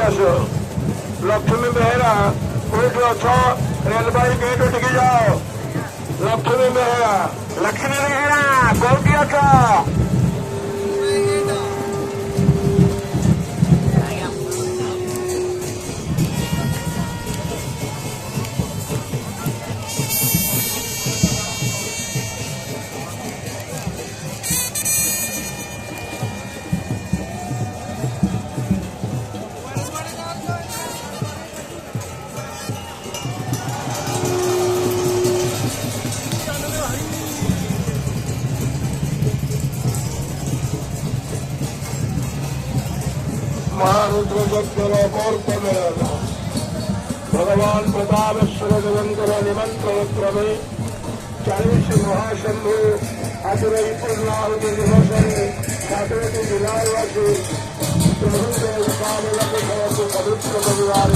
दास लक्ष्मी बेहरा कोई अच्छा रेलबाई गेट उठ के जाओ लक्ष्मी बेहरा कौन अच्छा महारुद्र भगवान प्रतापेश्वर निरंतर निमंत्रण में 40 महाशंभु आसुरई पूर्णाहुति दिवसन सातवती जिलावासी पवित्र परिवार